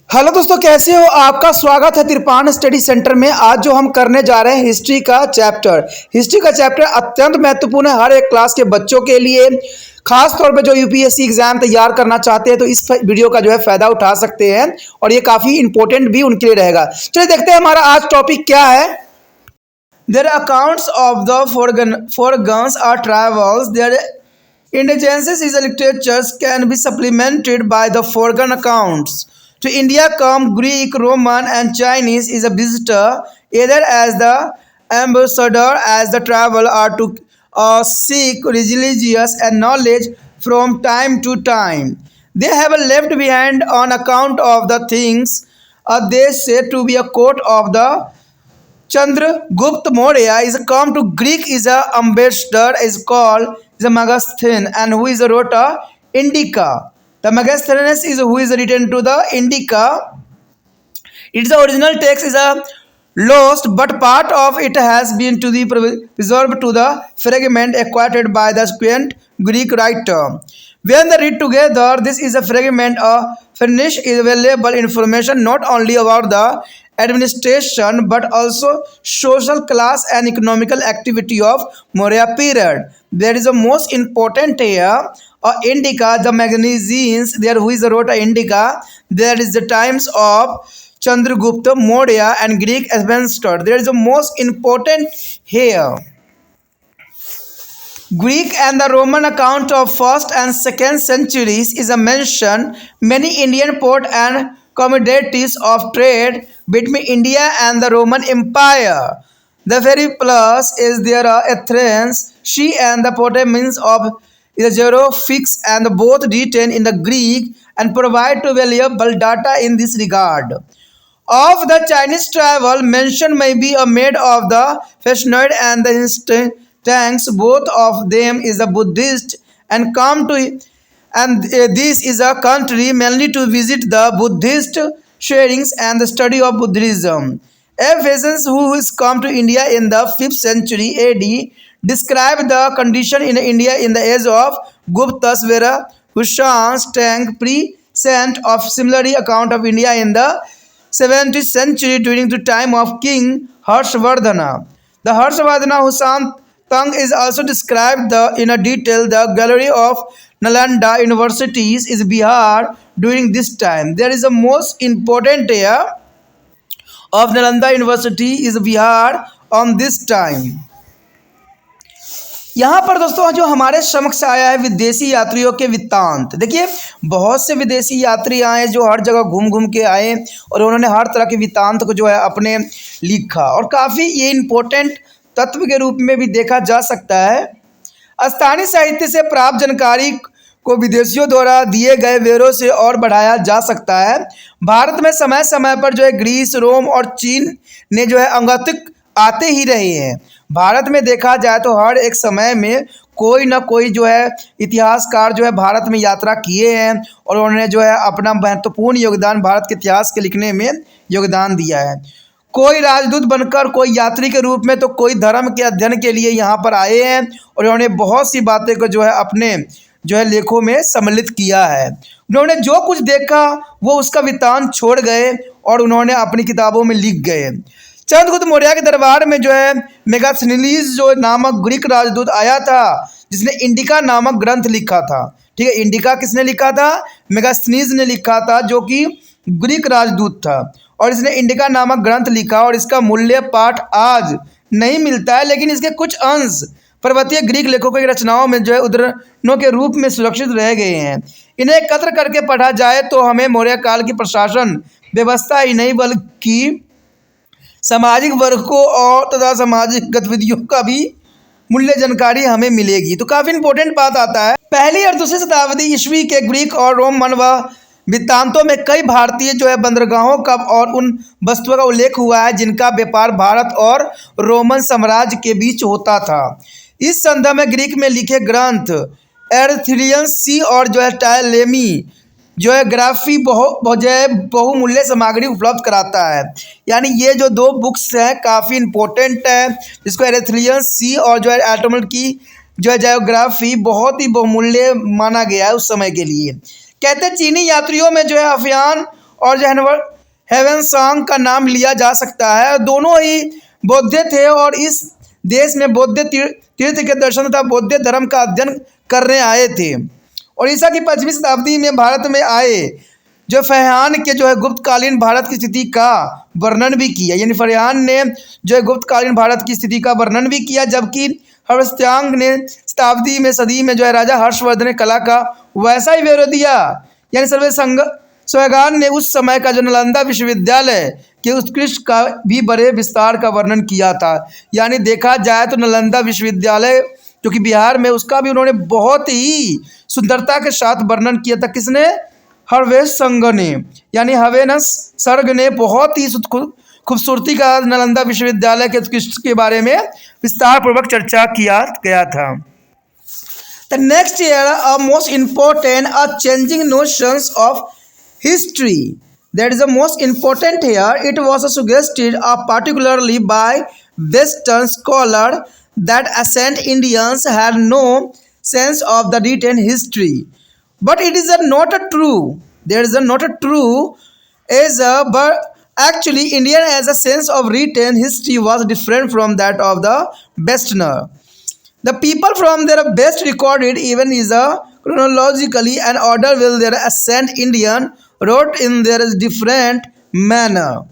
Hello दोस्तों, कैसे हो? आपका स्वागत है तिरपान स्टडी सेंटर में। आज जो हम करने जा रहे हैं हिस्ट्री का चैप्टर अत्यंत महत्वपूर्ण है हर एक क्लास के बच्चों के लिए। खास तौर पे जो यूपीएससी एग्जाम तैयार करना चाहते हैं तो इस वीडियो का जो है फायदा उठा सकते हैं और ये काफ़ी इंपॉर्टेंट भी उनके लिए रहेगा। चलिए देखते हैं हमारा आज टॉपिक क्या है। Their accounts of the foreguns are travels. Their indigenous is literatures can be supplemented by the foreign accounts. To India come Greek, Roman, and Chinese is a visitor, either as the ambassador as the traveler or to seek religious and knowledge from time to time. They have left behind on account of the things they say to be a court of the Chandragupta Maurya is come to Greek is a ambassador is called is a Megasthenes and who is wrote a Indica. The Megasthenes is who is written to the Indica. Its original text is a lost, but part of it has been to the preserved to the fragment acquired by the ancient Greek writer. When they read together, this is a fragment of furnish is available information not only about the administration but also social class and economical activity of Maurya period. There is a most important here. Indica, the magazines there who is wrote Indica. There is the times of Chandragupta Maurya and Greek ambassador. There is the most important here. Greek and the Roman account of 1st and 2nd centuries is a mention many Indian port and commodities of trade between India and the Roman Empire. The very plus is there are Athens, she and the Ptolemies of the zero fix and both written in the Greek and provide to valuable data in this regard. Of the Chinese travel, mention may be made of the Fascinoid and the tanks. Both of them is a Buddhist and come to and this is a country mainly to visit the Buddhist sharings and the study of Buddhism. Ephesians, who has come to India in the 5th century AD, described the condition in India in the age of Guptas, where Hushan's tank present of similarly account of India in the 17th century during the time of King Harshvardhana. The Harshvardhana Husan Tang is also described in a detail. The gallery of Nalanda universities is Bihar during this time. There is a most important area of Nalanda University is Bihar on this time. यहाँ पर दोस्तों जो हमारे समक्ष आया है विदेशी यात्रियों के वृत्तांत। देखिए, बहुत से विदेशी यात्री आए जो हर जगह घूम घूम के आए और उन्होंने हर तरह के वृत्तांत को जो है अपने लिखा और काफ़ी ये इम्पोर्टेंट तत्व के रूप में भी देखा जा सकता है। स्थानीय साहित्य से प्राप्त जानकारी को विदेशियों द्वारा दिए गए वेरों से और बढ़ाया जा सकता है। भारत में समय समय पर जो है ग्रीस, रोम और चीन ने जो है अंगातिक आते ही रहे हैं। भारत में देखा जाए तो हर एक समय में कोई ना कोई जो है इतिहासकार जो है भारत में यात्रा किए हैं और उन्होंने जो है अपना महत्वपूर्ण योगदान भारत के इतिहास के लिखने में योगदान दिया है। कोई राजदूत बनकर, कोई यात्री के रूप में, तो कोई धर्म के अध्ययन के लिए यहाँ पर आए हैं और उन्होंने बहुत सी बातें को जो है अपने जो है लेखों में सम्मिलित किया है। उन्होंने जो कुछ देखा वो उसका वृत्तांत छोड़ गए और उन्होंने अपनी किताबों में लिख गए। चंद्रगुप्त मौर्य के दरबार में जो है मेगास्थनीज जो नामक ग्रीक राजदूत आया था जिसने इंडिका नामक ग्रंथ लिखा था। ठीक है, इंडिका किसने लिखा था? मेगास्थनीज ने लिखा था, जो कि ग्रीक राजदूत था और इसने इंडिका नामक ग्रंथ लिखा और इसका मूल्य पाठ आज नहीं मिलता है, लेकिन इसके कुछ अंश पर्वतीय ग्रीक लेखकों की रचनाओं में जो है उद्धरणों के रूप में सुरक्षित रह गए हैं। इन्हें एकत्र करके पढ़ा जाए तो हमें मौर्य काल की प्रशासन व्यवस्था ही नहीं बल्कि सामाजिक वर्गों और तथा सामाजिक गतिविधियों का भी मूल्य जानकारी हमें मिलेगी। तो काफ़ी इंपॉर्टेंट बात आता है। पहली और दूसरी शताब्दी ईस्वी के ग्रीक और रोमन व वृत्तांतों में कई भारतीय जो है बंदरगाहों का और उन वस्तुओं का उल्लेख हुआ है जिनका व्यापार भारत और रोमन साम्राज्य के बीच होता था। इस संदर्भ में ग्रीक में लिखे ग्रंथ एरथ्रियन सी और जो है टायलेमी जो है ग्राफी बहुमूल्य सामग्री उपलब्ध कराता है। यानी ये जो दो बुक्स हैं काफ़ी इम्पोर्टेंट है, जिसको एरथ्रियन सी और जो है एटोमल की जो है जायोग्राफी बहुत ही बहुमूल्य माना गया है उस समय के लिए। कहते हैं चीनी यात्रियों में जो है अफियान और जो हेवन सांग का नाम लिया जा सकता है। दोनों ही बौद्ध थे और इस देश में बौद्ध तीर्थ के दर्शन तथा बौद्ध धर्म का अध्ययन करने आए थे और ईसा की 5वीं शताब्दी में भारत में आए। जो फरहान के जो है गुप्तकालीन भारत की स्थिति का वर्णन भी किया, यानी फरहान ने जो है गुप्तकालीन भारत की स्थिति का वर्णन भी किया, जबकि हर्षत्यांग ने शताब्दी में सदी में जो है राजा हर्षवर्धन कला का वैसा ही विवरण दिया। यानी सर्वे स्वैगान ने उस समय का जो नालंदा विश्वविद्यालय के उत्कृष्ट का भी बड़े विस्तार का वर्णन किया था। यानी देखा जाए तो नालंदा विश्वविद्यालय जो कि बिहार में, उसका भी उन्होंने बहुत ही सुंदरता के साथ वर्णन किया था। किसने? हर्वेश संघ ने, यानी हवेनस सर्ग ने बहुत ही खूबसूरती का नालंदा विश्वविद्यालय के उत्कृष्ट के बारे में विस्तार पूर्वक चर्चा किया गया था। The next era are most important are changing notions of history. That is the most important here. It was suggested particularly by Western scholar that ancient Indians had no sense of the written history. But it is not a true. There is not a true but actually Indian as a sense of written history was different from that of the Westerner. The people from their best recorded even is a chronologically and order will their ancient Indian wrote in their different manner.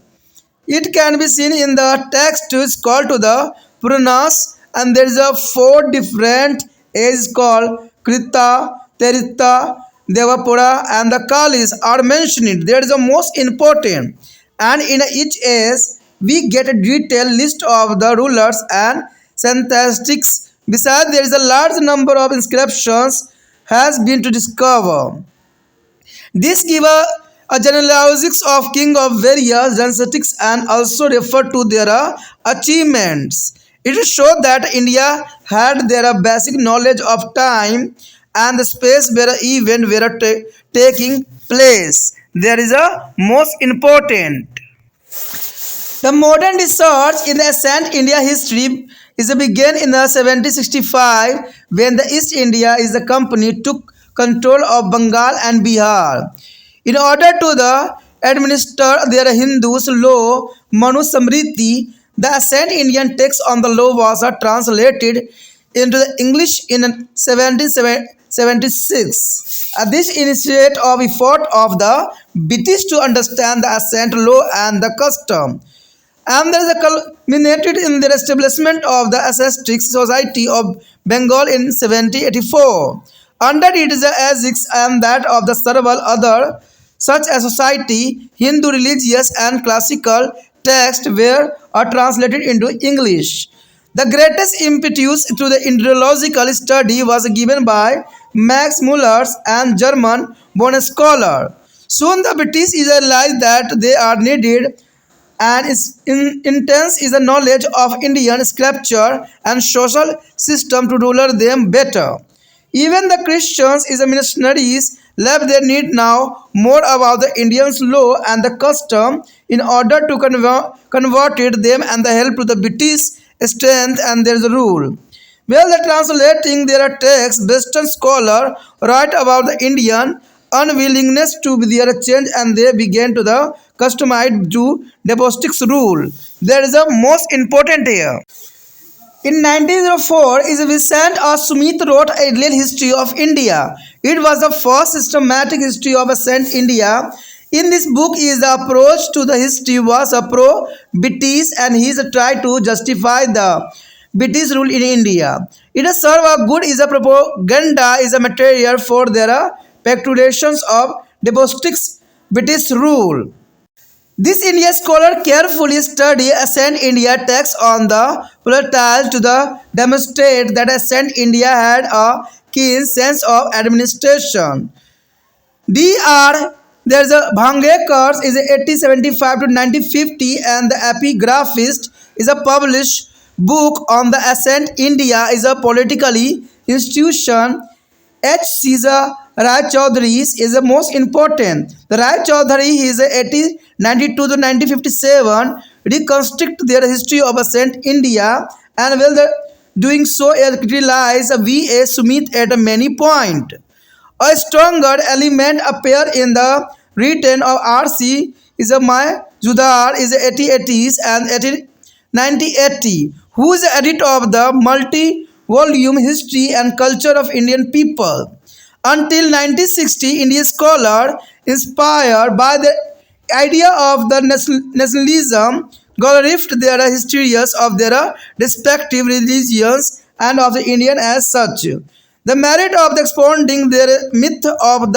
It can be seen in the text is called to the Puranas, and there is a 4 different ages called Krita, Terita, Devapura and the Kalis are mentioned. There is the most important, and in each age we get a detailed list of the rulers and syntastics. Besides, there is a large number of inscriptions has been to discover. This give a genealogies of king of various dynasties and also refer to their achievements. It shows that India had their basic knowledge of time and the space where event were taking place. There is a most important. The modern research in the ancient India history is began in the 1765 when the East India is the company took control of Bengal and Bihar. In order to administer their Hindus law Manu Samriti, the ancient Indian text on the law was translated into the English in 1776. This initiated of effort of the British to understand the ancient law and the custom. And there is a culminated in the establishment of the Aesthetic Society of Bengal in 1784. Under it is the ethics and that of the several other such a society, Hindu religious and classical texts were translated into English. The greatest impetus to the Indological study was given by Max Muller and German-born scholar. Soon the British realized that they are needed and its intense is the knowledge of Indian scripture and social system to rule them better. Even the Christians is the missionaries left their need now more about the Indians' law and the custom in order to convert them and the help to the British strength and their rule. Well, the translating their text, Western scholar write about the Indian unwillingness to be their change and they began to the customized to despotic rule. There is a most important here. In 1904, Vincent R. Smith wrote a real history of India. It was the first systematic history of ancient India. In this book, his approach to the history was a pro-British and he tried to justify the British rule in India. It has served a good is a propaganda is a material for their speculations of despotic British rule. This India scholar carefully studied ancient India texts on the volatile to demonstrate that ancient India had a keen sense of administration. There's a Bhangekar is 1875 to 1950 and the epigraphist is a published book on the ancient India is a politically institution. H. Caesar Rai Chaudhary is the most important. The Rai Chaudhary is 1892 to 1957 reconstruct their history of ancient India and while doing so criticized V.A. Smith at many points. A stronger element appear in the written of R.C. Majumdar is 1880s and 1980, who is the editor of the multi-volume History and Culture of Indian People. Until 1960, Indian scholar, inspired by the idea of the nationalism, glorified their histories of their respective religions and of the Indian as such. The merit of the expounding their myth of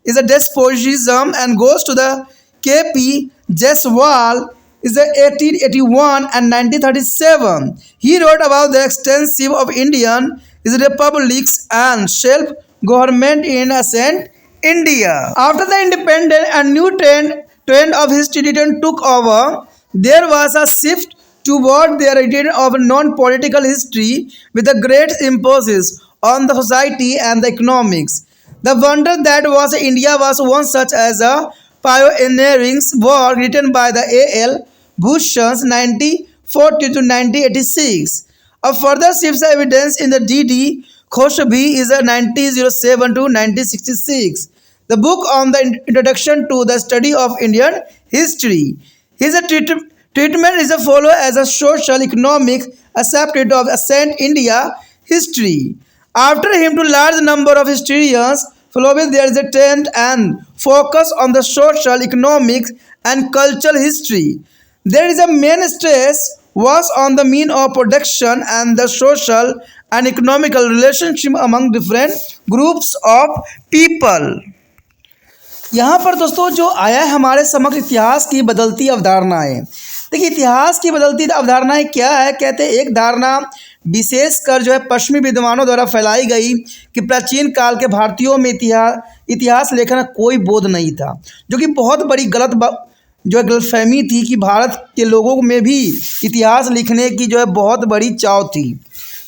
is a despotism and goes to the K.P. Jaiswal is the 1881 and 1937. He wrote about the extensive of Indian republics and self-government in ancient India. After the independence, a new trend of history took over. There was a shift toward the writing of non-political history with a great emphasis on the society and the economics. The wonder that was India was one such as a pioneering work written by the A.L. Bhushan's 1940 to 1986. A further shifts evidence in the D.D. Khoshbi is a 1907 to 1966. The book on the introduction to the study of Indian history. His treatment is a follow as a social economic aspect of ancient India history. After him, to large number of historians following there is a trend and focus on the social, economic, and cultural history. There is a main stress was on the mean of production and the social and economical relationship among different groups of people. यहाँ पर दोस्तों जो आया है हमारे समग्र इतिहास की बदलती अवधारणाएं। देखिए इतिहास की बदलती अवधारणाएं क्या है। कहते हैं एक धारणा विशेषकर जो है पश्चिमी विद्वानों द्वारा फैलाई गई कि प्राचीन काल के भारतीयों में इतिहास लेखन का कोई बोध नहीं था, जो कि बहुत बड़ी गलतफहमी थी कि भारत के लोगों में भी इतिहास लिखने की जो है बहुत बड़ी चाव थी।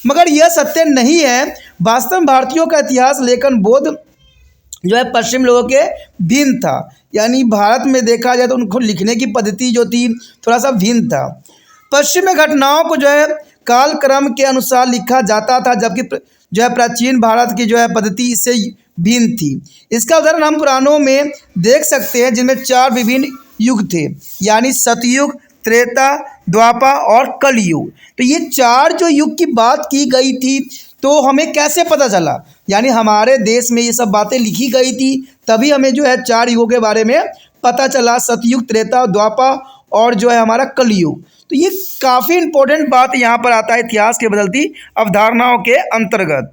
मगर यह सत्य नहीं है। वास्तव में भारतीयों का इतिहास लेखन बोध जो है पश्चिम लोगों के भिन्न था। यानी भारत में देखा जाए तो उनको लिखने की पद्धति जो थी थोड़ा सा भिन्न था। पश्चिम में घटनाओं को जो है कालक्रम के अनुसार लिखा जाता था, जबकि जो है प्राचीन भारत की जो है पद्धति इससे भिन्न थी। इसका उदाहरण हम पुराणों में देख सकते हैं, जिनमें 4 विभिन्न युग थे, यानी सतयुग, त्रेता, द्वापर और कलयुग। तो ये 4 जो युग की बात की गई थी, तो हमें कैसे पता चला? यानी हमारे देश में ये सब बातें लिखी गई थी, तभी हमें जो है 4 युगों के बारे में पता चला, सतयुग, त्रेता, द्वापर और जो है हमारा कलयुग। तो ये काफ़ी इम्पोर्टेंट बात यहाँ पर आता है इतिहास के बदलती अवधारणाओं के अंतर्गत।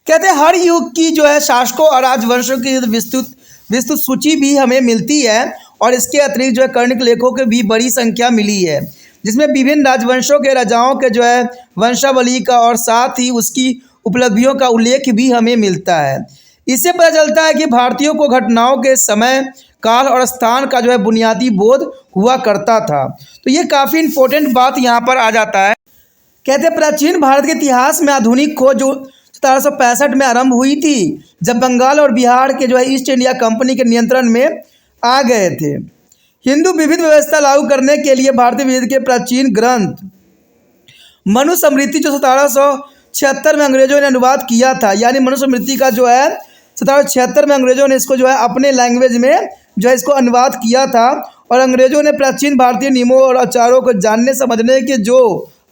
कहते हैं हर युग की जो है शासकों और राजवंशों की विस्तृत सूची भी हमें मिलती है, और इसके अतिरिक्त जो है कर्णिक लेखों की भी बड़ी संख्या मिली है, जिसमें विभिन्न राजवंशों के राजाओं के जो है वंशावली का और साथ ही उसकी उपलब्धियों का उल्लेख भी हमें मिलता है। इससे पता चलता है कि भारतीयों को घटनाओं के समय, काल और स्थान का जो है बुनियादी बोध हुआ करता था। तो ये काफ़ी इम्पोर्टेंट बात यहाँ पर आ जाता है। कहते हैं प्राचीन भारत के इतिहास में आधुनिक खोज जो 1765 में आरंभ हुई थी, जब बंगाल और बिहार के जो है ईस्ट इंडिया कंपनी के नियंत्रण में आ गए थे। हिंदू विविध व्यवस्था लागू करने के लिए भारतीय विविध के प्राचीन ग्रंथ मनुस्मृति जो 1776 में अंग्रेजों ने अनुवाद किया था, यानी मनुस्मृति का जो है 1776 में अंग्रेजों ने इसको जो है अपने लैंग्वेज में जो है इसको अनुवाद किया था, और अंग्रेजों ने प्राचीन भारतीय नियमों और आचारों को जानने समझने के जो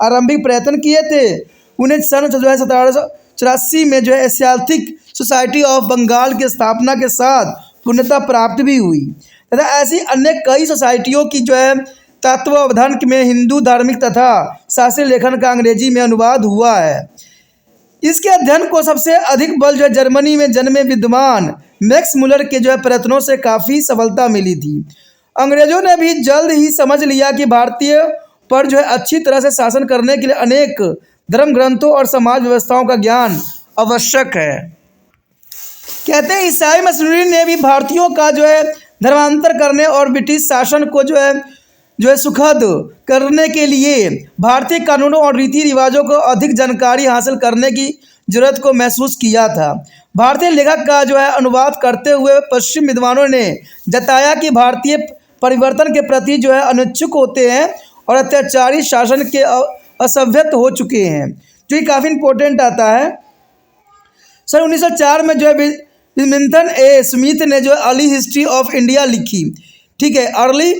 आरंभिक प्रयत्न किए थे, उन्हें सन जो है 1784 में जो है एशियाटिक सोसाइटी ऑफ बंगाल की स्थापना के साथ पूर्णता प्राप्त भी हुई तथा ऐसी अन्य कई सोसाइटियों की जो है तत्वावधान में हिंदू धार्मिक तथा शास्त्रीय लेखन का अंग्रेजी में अनुवाद हुआ है। इसके अध्ययन को सबसे अधिक बल जो है जर्मनी में जन्मे विद्वान मैक्स मुलर के जो है प्रयत्नों से काफ़ी सफलता मिली थी। अंग्रेजों ने भी जल्द ही समझ लिया कि भारतीय पर जो है अच्छी तरह से शासन करने के लिए अनेक धर्म ग्रंथों और समाज व्यवस्थाओं का ज्ञान आवश्यक है। कहते हैं ईसाई मिशनरी ने भी भारतीयों का जो है धर्मांतर करने और ब्रिटिश शासन को जो है सुखद करने के लिए भारतीय कानूनों और रीति रिवाजों को अधिक जानकारी हासिल करने की जरूरत को महसूस किया था। भारतीय लेखक का जो है अनुवाद करते हुए पश्चिम विद्वानों ने जताया कि भारतीय परिवर्तन के प्रति जो है अनिच्छुक होते हैं और अत्याचारी शासन के असभ्यत हो चुके हैं, जो कि काफ़ी इम्पोर्टेंट आता है। सन 1904 में जो है मिल्टन ए स्मिथ ने जो अर्ली हिस्ट्री ऑफ इंडिया लिखी, ठीक है, अर्ली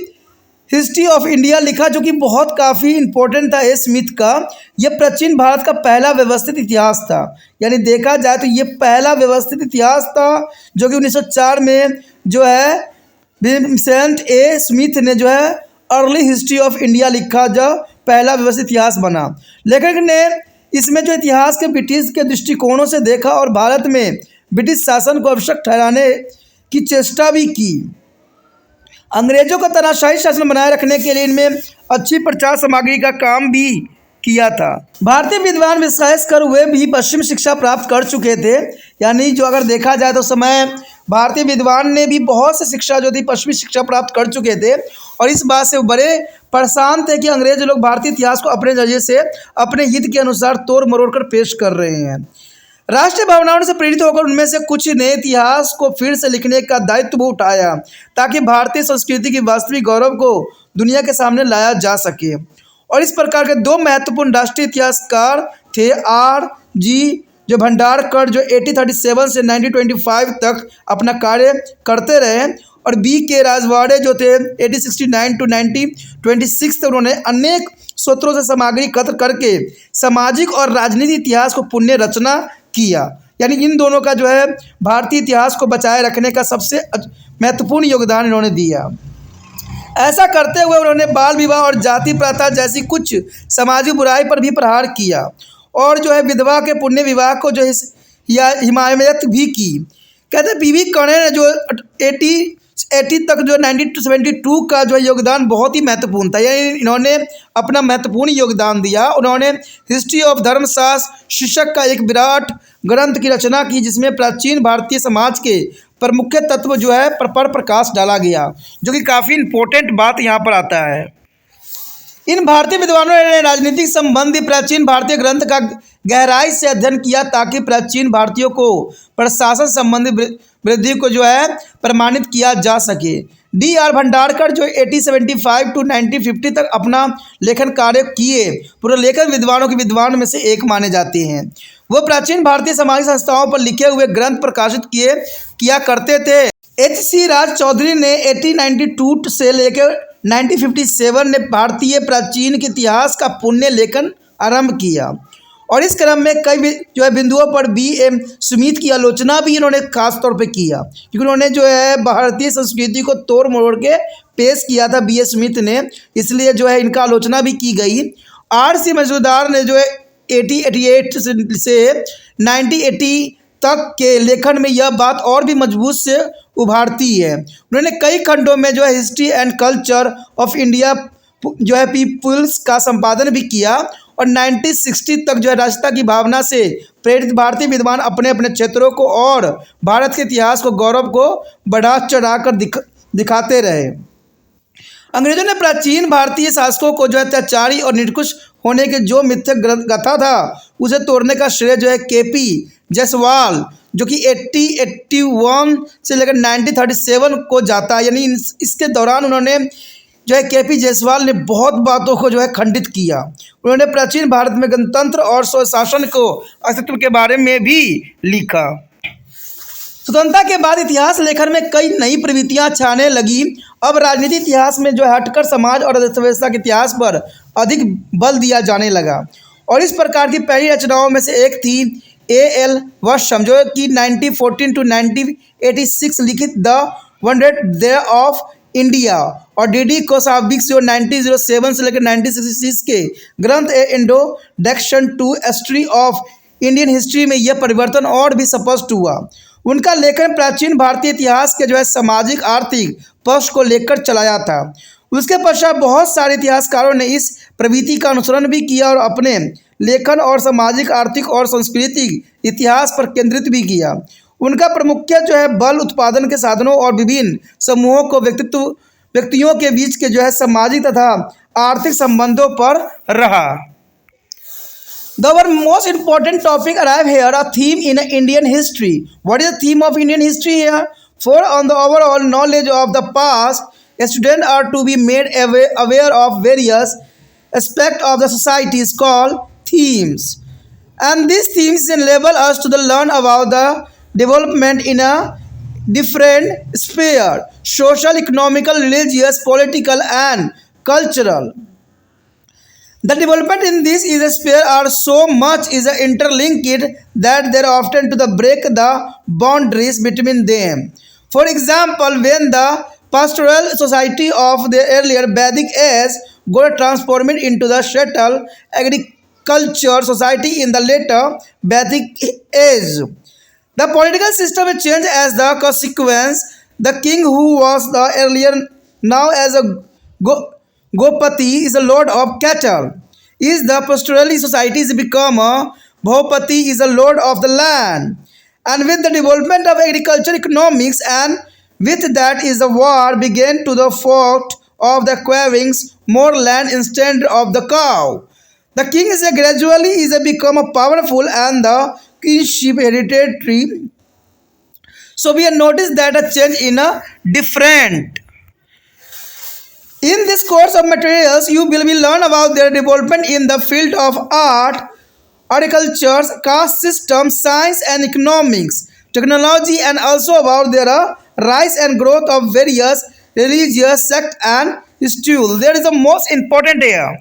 हिस्ट्री ऑफ इंडिया लिखा, जो कि बहुत काफ़ी इंपॉर्टेंट था ए स्मिथ का। यह प्राचीन भारत का पहला व्यवस्थित इतिहास था, यानी देखा जाए तो ये पहला व्यवस्थित इतिहास था, जो कि 1904 में जो है विंसेंट ए स्मिथ ने जो है अर्ली हिस्ट्री ऑफ इंडिया लिखा, जो पहला व्यवस्थित इतिहास बना। लेखक ने इसमें जो इतिहास के ब्रिटिश के दृष्टिकोणों से देखा और भारत में ब्रिटिश शासन को आवश्यक ठहराने की चेष्टा भी की। अंग्रेजों का तानाशाही शासन बनाए रखने के लिए इनमें अच्छी प्रचार सामग्री का काम भी किया था। भारतीय विद्वान विशेषकर वे भी पश्चिम शिक्षा प्राप्त कर चुके थे, यानी जो अगर देखा जाए तो समय भारतीय विद्वान ने भी बहुत से शिक्षा जो थी पश्चिमी शिक्षा प्राप्त कर चुके थे, और इस बात से वो बड़े परेशान थे कि अंग्रेज लोग भारतीय इतिहास को अपने जरिए से अपने हित के अनुसार तोड़ मरोड़ कर पेश कर रहे हैं। राष्ट्रीय भावनाओं से प्रेरित होकर उनमें से कुछ ने इतिहास को फिर से लिखने का दायित्व उठाया, ताकि भारतीय संस्कृति की वास्तविक गौरव को दुनिया के सामने लाया जा सके। और इस प्रकार के दो महत्वपूर्ण राष्ट्रीय इतिहासकार थे, आर जी जो भंडारकर, जो 1837 से 1925 तक अपना कार्य करते रहे, और बी के राजवाड़े जो थे 1869 टू 1926 तक उन्होंने अनेक स्रोतों से सामग्री एकत्र करके सामाजिक और राजनीतिक इतिहास को पुण्य रचना किया। यानी इन दोनों का जो है भारतीय इतिहास को बचाए रखने का सबसे महत्वपूर्ण योगदान इन्होंने दिया। ऐसा करते हुए उन्होंने बाल विवाह और जाति प्रथा जैसी कुछ सामाजिक बुराई पर भी प्रहार किया, और जो है विधवा के पुण्य विवाह को जो है हिमायत भी की। कहते पीवी कणे ने जो 80 तक जो 1972 का जो योगदान बहुत ही महत्वपूर्ण था, यानी इन्होंने अपना महत्वपूर्ण योगदान दिया। उन्होंने हिस्ट्री ऑफ धर्मशास्त्र शीर्षक का एक विराट ग्रंथ की रचना की, जिसमें प्राचीन भारतीय समाज के प्रमुख तत्व जो है पर प्रकाश डाला गया, जो कि काफ़ी इम्पोर्टेंट बात यहाँ पर आता है। इन भारतीय विद्वानों ने राजनीतिक संबंधी प्राचीन भारतीय ग्रंथ का गहराई से अध्ययन किया, ताकि प्राचीन भारतीयों को प्रशासन संबंधी वृद्धि को जो है प्रमाणित किया जा सके। डी आर भंडारकर जो 1875 टू 1950 तक अपना लेखन कार्य किए पूरे लेखन विद्वानों के विद्वान में से एक माने जाते हैं। वो प्राचीन भारतीय सामाजिक संस्थाओं पर लिखे हुए ग्रंथ प्रकाशित किया करते थे। एच सी राज चौधरी ने 1892 से लेकर 1957 ने भारतीय प्राचीन के इतिहास का पुण्य लेखन आरंभ किया, और इस क्रम में कई जो है बिंदुओं पर बी एम स्मिथ की आलोचना भी इन्होंने खास तौर पे किया, क्योंकि उन्होंने जो है भारतीय संस्कृति को तोड़ मरोड़ के पेश किया था बी एस स्मिथ ने, इसलिए जो है इनका आलोचना भी की गई। आर सी मजूमदार ने जो है 1888 से 1980 तक के लेखन में यह बात और भी मजबूत से उभारती है। उन्होंने कई खंडों में जो है history and culture of India जो है पीपुल्स का संपादन भी किया, और 1960 तक जो है राष्ट्रता की भावना से प्रेरित भारतीय विद्वान अपने अपने क्षेत्रों को और भारत के इतिहास को गौरव को बढ़ा चढ़ा कर दिखाते रहे। अंग्रेजों ने प्राचीन भारतीय शासकों को जो है अत्याचारी और निर्कुश होने के जो मिथ्यक गाथा था उसे तोड़ने का श्रेय जो है केपी जायसवाल, जो कि 1881 से लेकर 1937 को जाता है। यानी इसके दौरान उन्होंने जो है केपी जायसवाल ने बहुत बातों को जो है खंडित किया। उन्होंने प्राचीन भारत में गणतंत्र और स्वशासन को अस्तित्व के बारे में भी लिखा। स्वतंत्रता के बाद इतिहास लेखन में कई नई प्रवृत्तियां छाने लगी। अब राजनीति इतिहास में जो है हटकर समाज और अर्थव्यवस्था के इतिहास पर अधिक बल दिया जाने लगा, और इस प्रकार की पहली रचनाओं में से एक थी A.L. वर्षम, जो कि 1914 टू 1986 लिखित the wonder there of India, और डी कोसाविक्स जो 1907 से लेकर 1966 के ग्रंथ a introduction to history of Indian history में यह परिवर्तन और भी स्पष्ट हुआ। उनका लेखन प्राचीन भारतीय इतिहास के जो है सामाजिक आर्थिक पक्ष को लेकर चलाया था। उसके पश्चात बहुत सारे इतिहासकारों ने इस प्रवृत्ति का अनुसरण भी किया और अपने लेखन और सामाजिक आर्थिक और सांस्कृतिक इतिहास पर केंद्रित भी किया। उनका प्रमुख जो है बल उत्पादन के साधनों और विभिन्न समूहों को व्यक्तियों के बीच के जो है सामाजिक तथा आर्थिक संबंधों पर रहा। The most important topic arrive here, a theme in Indian history. What is the theme of Indian history here? For on the overall knowledge of the past, students are to be made aware of various aspects of the society is called themes. And these themes enable us to learn about the development in a different sphere: social, economical, religious, political, and cultural. The development in this is a sphere are so much is interlinked that they are often to the break the boundaries between them. For example, when the pastoral society of the earlier Vedic age got transformed into the settled agriculture society in the later Vedic age, the political system changed as the consequence. The king who was the earlier now as a Gopati is a lord of cattle. Is the pastoral society is become a Bhopati is a lord of the land. And with the development of agriculture economics and with that is the war began to the fault of the acquiring more land instead of the cow. The king is a gradually is a become a powerful and the kingship hereditary. So we have noticed that a change in a different. In this course of materials, you will learn about their development in the field of art, agriculture, caste system, science and economics, technology, and also about their rise and growth of various religious sects and schools. There is the most important here.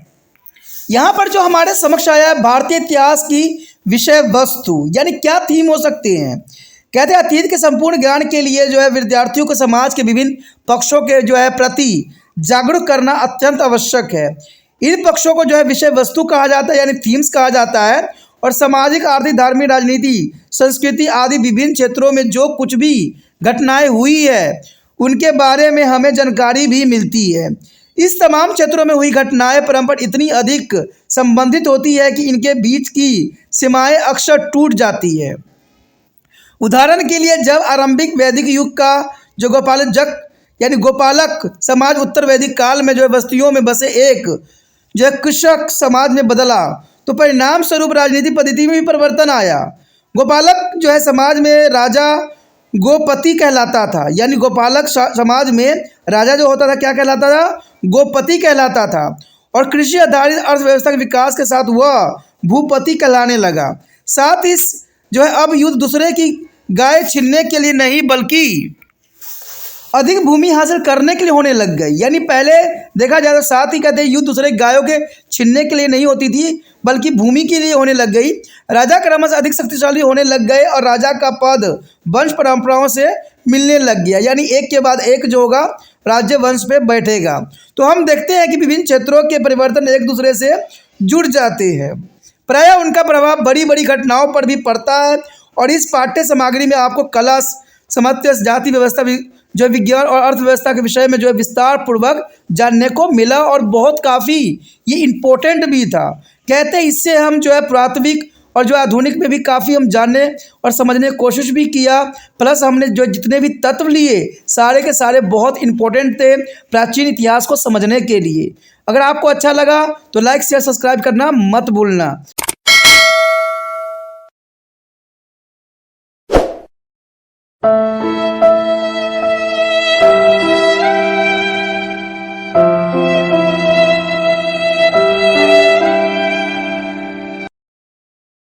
यहाँ पर जो हमारे समक्ष आया है भारतीय इतिहास की विषय वस्तु यानी क्या थीम हो सकते हैं। कहते हैं अतीत के संपूर्ण ज्ञान के लिए जो है विद्यार्थियों को समाज के विभिन्न पक्षों के जो है प्रति जागरूक करना अत्यंत आवश्यक है। इन पक्षों को जो है विषय वस्तु कहा जाता है यानी थीम्स कहा जाता है और सामाजिक, आर्थिक, धार्मिक, राजनीति, संस्कृति आदि विभिन्न क्षेत्रों में जो कुछ भी घटनाएं हुई है उनके बारे में हमें जानकारी भी मिलती है। इस तमाम क्षेत्रों में हुई घटनाएं परस्पर इतनी अधिक संबंधित होती है कि इनके बीच की सीमाएं अक्सर टूट जाती है। उदाहरण के लिए जब आरंभिक वैदिक युग का जो गोपालक समाज उत्तर वैदिक काल में जो है बस्तियों में बसे एक जो है कृषक समाज में बदला तो परिणाम स्वरूप राजनीति पद्धति में भी परिवर्तन आया। गोपालक जो है समाज में राजा गोपति कहलाता था यानी गोपालक समाज में राजा जो होता था क्या कहलाता था, गोपति कहलाता था और कृषि आधारित अर्थव्यवस्था के विकास के साथ वह भूपति कहलाने लगा। साथ ही जो है अब युद्ध दूसरे की गाय छीनने के लिए नहीं बल्कि अधिक भूमि हासिल करने के लिए होने लग गई। यानी पहले देखा जाए तो साथ ही कहते युद्ध दूसरे गायों के छीनने के लिए नहीं होती थी बल्कि भूमि के लिए होने लग गई। राजा क्रमशः अधिक शक्तिशाली होने लग गए और राजा का पद वंश परंपराओं से मिलने लग गया यानी एक के बाद एक जो होगा राज्य वंश पे बैठेगा। तो हम देखते हैं कि विभिन्न क्षेत्रों के परिवर्तन एक दूसरे से जुड़ जाते हैं। प्रायः उनका प्रभाव बड़ी बड़ी घटनाओं पर भी पड़ता है और इस पाठ्य सामग्री में आपको कला, सामर्थ्य, जाति व्यवस्था जो विज्ञान और अर्थव्यवस्था के विषय में जो है विस्तार पूर्वक जानने को मिला और बहुत काफ़ी ये इम्पोर्टेंट भी था। कहते हैं इससे हम जो है प्राथमिक और जो आधुनिक में भी काफ़ी हम जानने और समझने की कोशिश भी किया। प्लस हमने जो जितने भी तत्व लिए सारे के सारे बहुत इम्पोर्टेंट थे प्राचीन इतिहास को समझने के लिए। अगर आपको अच्छा लगा तो लाइक शेयर सब्सक्राइब करना मत भूलना।